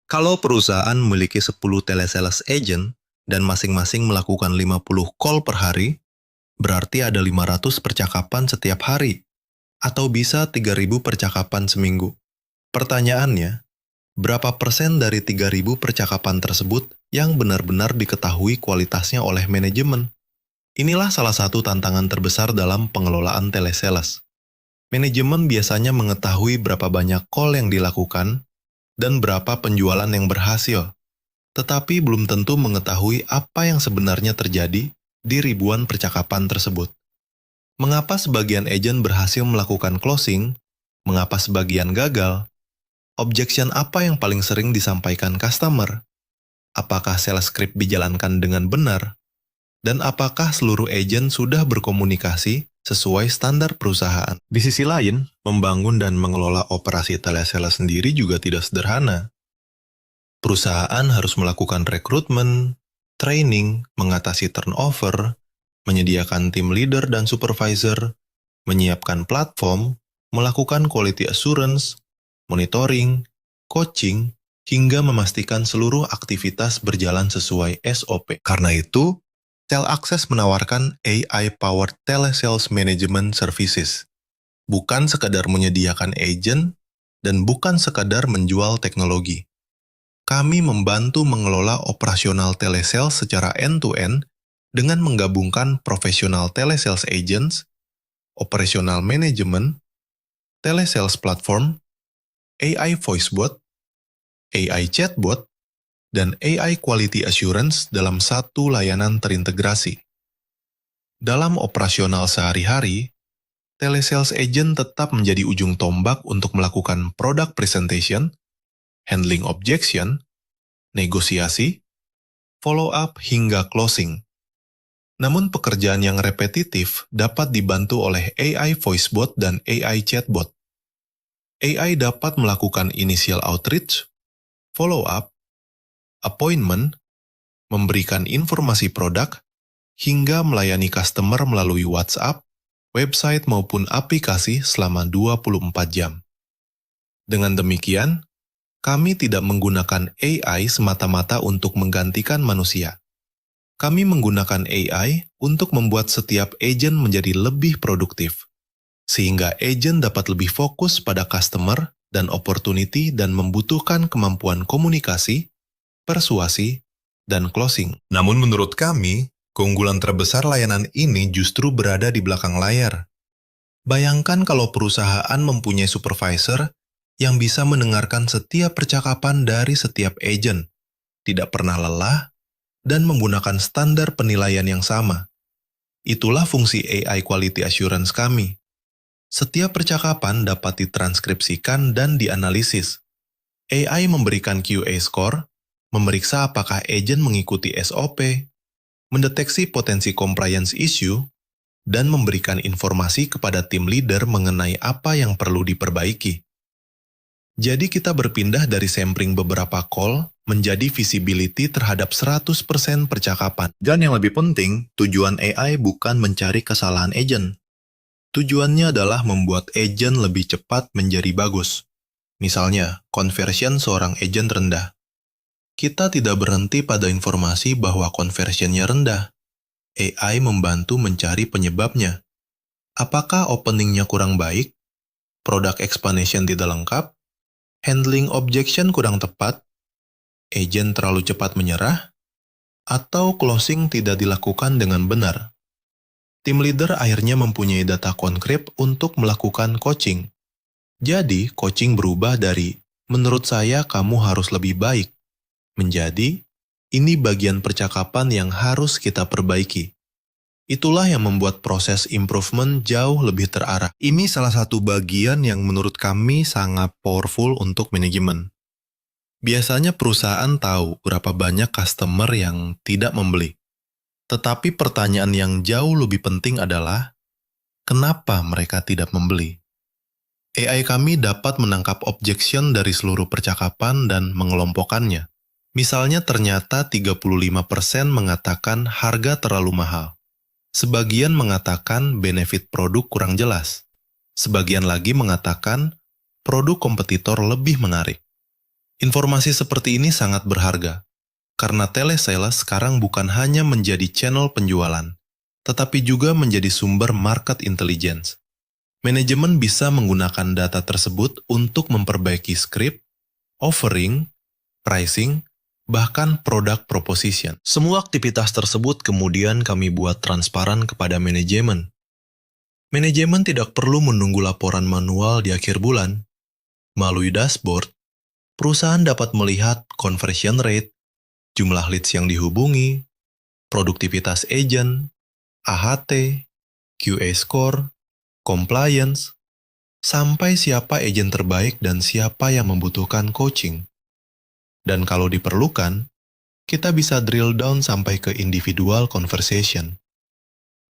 Kalau perusahaan memiliki 10 telesales agent dan masing-masing melakukan 50 call per hari, berarti ada 500 percakapan setiap hari, atau bisa 3.000 percakapan seminggu. Pertanyaannya, berapa persen dari 3.000 percakapan tersebut yang benar-benar diketahui kualitasnya oleh manajemen? Inilah salah satu tantangan terbesar dalam pengelolaan telesales. Manajemen biasanya mengetahui berapa banyak call yang dilakukan dan berapa penjualan yang berhasil, tetapi belum tentu mengetahui apa yang sebenarnya terjadi di ribuan percakapan tersebut. Mengapa sebagian agen berhasil melakukan closing? Mengapa sebagian gagal? Objection apa yang paling sering disampaikan customer? Apakah sales script dijalankan dengan benar? Dan apakah seluruh agen sudah berkomunikasi sesuai standar perusahaan? Di sisi lain, membangun dan mengelola operasi telesales sendiri juga tidak sederhana. Perusahaan harus melakukan rekrutmen, training, mengatasi turnover, menyediakan tim leader dan supervisor, menyiapkan platform, melakukan quality assurance, monitoring, coaching, hingga memastikan seluruh aktivitas berjalan sesuai SOP. Karena itu, TelAccess menawarkan AI-powered telesales management services. Bukan sekadar menyediakan agent, dan bukan sekadar menjual teknologi. Kami membantu mengelola operasional telesales secara end-to-end dengan menggabungkan profesional telesales agents, operational management, telesales platform, AI voice bot, AI chatbot, dan AI quality assurance dalam satu layanan terintegrasi. Dalam operasional sehari-hari, telesales agent tetap menjadi ujung tombak untuk melakukan product presentation, handling objection, negosiasi, follow-up hingga closing. Namun pekerjaan yang repetitif dapat dibantu oleh AI voice bot dan AI chatbot. AI dapat melakukan initial outreach, follow-up, appointment, memberikan informasi produk, hingga melayani customer melalui WhatsApp, website maupun aplikasi selama 24 jam. Dengan demikian, kami tidak menggunakan AI semata-mata untuk menggantikan manusia. Kami menggunakan AI untuk membuat setiap agen menjadi lebih produktif, sehingga agen dapat lebih fokus pada customer dan opportunity dan membutuhkan kemampuan komunikasi, persuasi, dan closing. Namun menurut kami, keunggulan terbesar layanan ini justru berada di belakang layar. Bayangkan kalau perusahaan mempunyai supervisor yang bisa mendengarkan setiap percakapan dari setiap agen, tidak pernah lelah, dan menggunakan standar penilaian yang sama. Itulah fungsi AI Quality Assurance kami. Setiap percakapan dapat ditranskripsikan dan dianalisis. AI memberikan QA score, memeriksa apakah agen mengikuti SOP, mendeteksi potensi compliance issue, dan memberikan informasi kepada tim leader mengenai apa yang perlu diperbaiki. Jadi kita berpindah dari sampling beberapa call menjadi visibility terhadap 100% percakapan. Dan yang lebih penting, tujuan AI bukan mencari kesalahan agent. Tujuannya adalah membuat agent lebih cepat menjadi bagus. Misalnya, conversion seorang agent rendah. Kita tidak berhenti pada informasi bahwa conversionnya rendah. AI membantu mencari penyebabnya. Apakah openingnya kurang baik? Product explanation tidak lengkap? Handling objection kurang tepat? Agent terlalu cepat menyerah? Atau closing tidak dilakukan dengan benar? Tim leader akhirnya mempunyai data konkret untuk melakukan coaching. Jadi, coaching berubah dari, menurut saya kamu harus lebih baik, menjadi, ini bagian percakapan yang harus kita perbaiki. Itulah yang membuat proses improvement jauh lebih terarah. Ini salah satu bagian yang menurut kami sangat powerful untuk manajemen. Biasanya perusahaan tahu berapa banyak customer yang tidak membeli. Tetapi pertanyaan yang jauh lebih penting adalah, kenapa mereka tidak membeli? AI kami dapat menangkap objection dari seluruh percakapan dan mengelompokkannya. Misalnya ternyata 35% mengatakan harga terlalu mahal. Sebagian mengatakan benefit produk kurang jelas. Sebagian lagi mengatakan produk kompetitor lebih menarik. Informasi seperti ini sangat berharga, karena telesales sekarang bukan hanya menjadi channel penjualan, tetapi juga menjadi sumber market intelligence. Manajemen bisa menggunakan data tersebut untuk memperbaiki skrip, offering, pricing, bahkan product proposition. Semua aktivitas tersebut kemudian kami buat transparan kepada manajemen. Manajemen tidak perlu menunggu laporan manual di akhir bulan. Melalui dashboard, perusahaan dapat melihat conversion rate, jumlah leads yang dihubungi, produktivitas agent, AHT, QA score, compliance, sampai siapa agent terbaik dan siapa yang membutuhkan coaching. Dan kalau diperlukan, kita bisa drill down sampai ke individual conversation.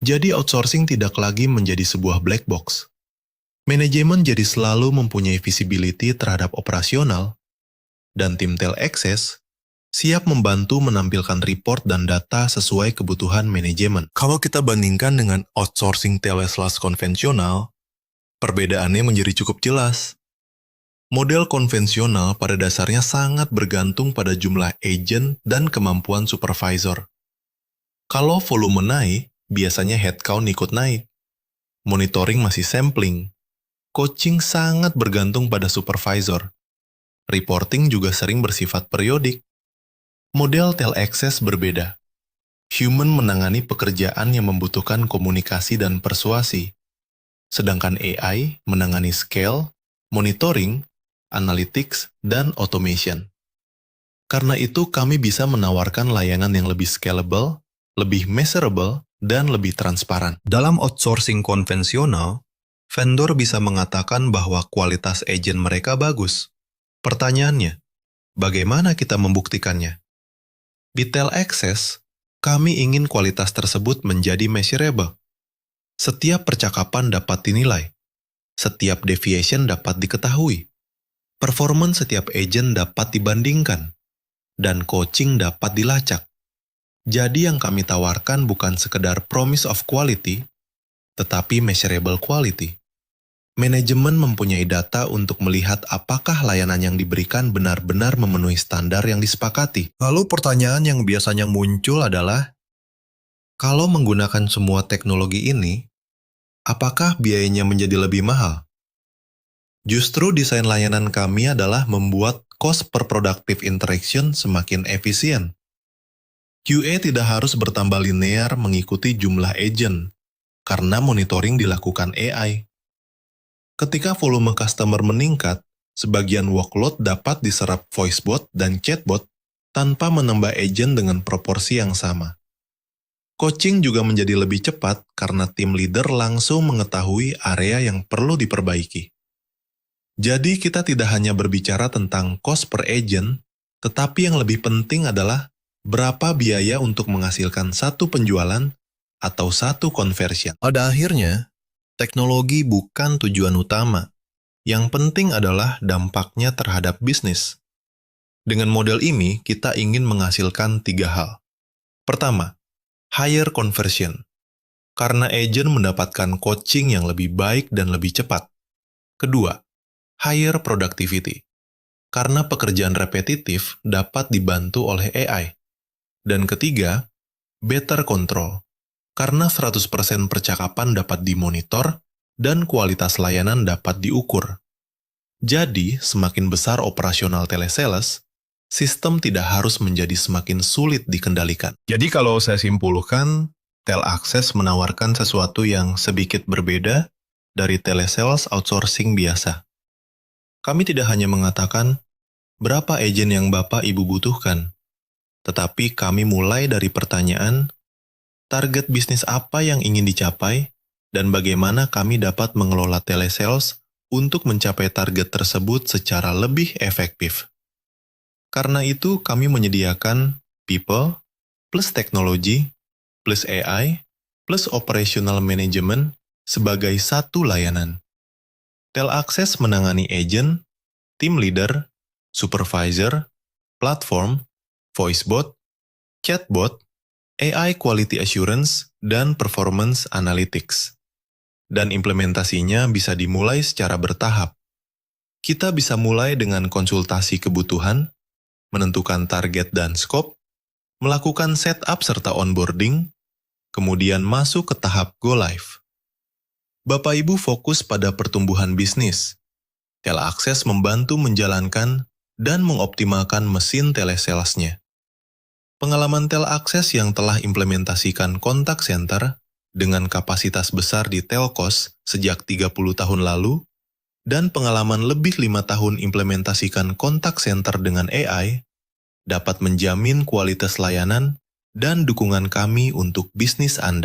Jadi outsourcing tidak lagi menjadi sebuah black box. Manajemen jadi selalu mempunyai visibility terhadap operasional, dan tim Tel-Access siap membantu menampilkan report dan data sesuai kebutuhan manajemen. Kalau kita bandingkan dengan outsourcing telesales konvensional, perbedaannya menjadi cukup jelas. Model konvensional pada dasarnya sangat bergantung pada jumlah agent dan kemampuan supervisor. Kalau volume naik, biasanya headcount ikut naik. Monitoring masih sampling. Coaching sangat bergantung pada supervisor. Reporting juga sering bersifat periodik. Model Tel-Access berbeda. Human menangani pekerjaan yang membutuhkan komunikasi dan persuasi, sedangkan AI menangani scale, monitoring, analytics, dan automation. Karena itu kami bisa menawarkan layanan yang lebih scalable, lebih measurable, dan lebih transparan. Dalam outsourcing konvensional, vendor bisa mengatakan bahwa kualitas agent mereka bagus. Pertanyaannya, bagaimana kita membuktikannya? Di Tel-Access, kami ingin kualitas tersebut menjadi measurable. Setiap percakapan dapat dinilai. Setiap deviation dapat diketahui. Performance setiap agent dapat dibandingkan. Dan coaching dapat dilacak. Jadi yang kami tawarkan bukan sekedar promise of quality, tetapi measurable quality. Manajemen mempunyai data untuk melihat apakah layanan yang diberikan benar-benar memenuhi standar yang disepakati. Lalu pertanyaan yang biasanya muncul adalah, kalau menggunakan semua teknologi ini, apakah biayanya menjadi lebih mahal? Justru desain layanan kami adalah membuat cost per productive interaction semakin efisien. QA tidak harus bertambah linear mengikuti jumlah agent, karena monitoring dilakukan AI. Ketika volume customer meningkat, sebagian workload dapat diserap voicebot dan chatbot tanpa menambah agent dengan proporsi yang sama. Coaching juga menjadi lebih cepat karena tim leader langsung mengetahui area yang perlu diperbaiki. Jadi kita tidak hanya berbicara tentang cost per agent, tetapi yang lebih penting adalah berapa biaya untuk menghasilkan satu penjualan atau satu conversion. Pada akhirnya, teknologi bukan tujuan utama. Yang penting adalah dampaknya terhadap bisnis. Dengan model ini, kita ingin menghasilkan 3 hal. Pertama, higher conversion. Karena agent mendapatkan coaching yang lebih baik dan lebih cepat. Kedua, higher productivity. Karena pekerjaan repetitif dapat dibantu oleh AI. Dan ketiga, better control. Karena 100% percakapan dapat dimonitor dan kualitas layanan dapat diukur. Jadi, semakin besar operasional telesales, sistem tidak harus menjadi semakin sulit dikendalikan. Jadi kalau saya simpulkan, Tel-Access menawarkan sesuatu yang sedikit berbeda dari telesales outsourcing biasa. Kami tidak hanya mengatakan, berapa agen yang Bapak Ibu butuhkan, tetapi kami mulai dari pertanyaan, target bisnis apa yang ingin dicapai, dan bagaimana kami dapat mengelola telesales untuk mencapai target tersebut secara lebih efektif. Karena itu, kami menyediakan people, plus teknologi, plus AI, plus operational management sebagai satu layanan. Tel-Access menangani agent, team leader, supervisor, platform, voicebot, chatbot, AI Quality Assurance, dan Performance Analytics. Dan implementasinya bisa dimulai secara bertahap. Kita bisa mulai dengan konsultasi kebutuhan, menentukan target dan skop, melakukan setup serta onboarding, kemudian masuk ke tahap go live. Bapak Ibu fokus pada pertumbuhan bisnis. Teleakses membantu menjalankan dan mengoptimalkan mesin telesalesnya. Pengalaman Teleakses yang telah implementasikan kontak center dengan kapasitas besar di Telkos sejak 30 tahun lalu, dan pengalaman lebih 5 tahun implementasikan kontak center dengan AI, dapat menjamin kualitas layanan dan dukungan kami untuk bisnis Anda.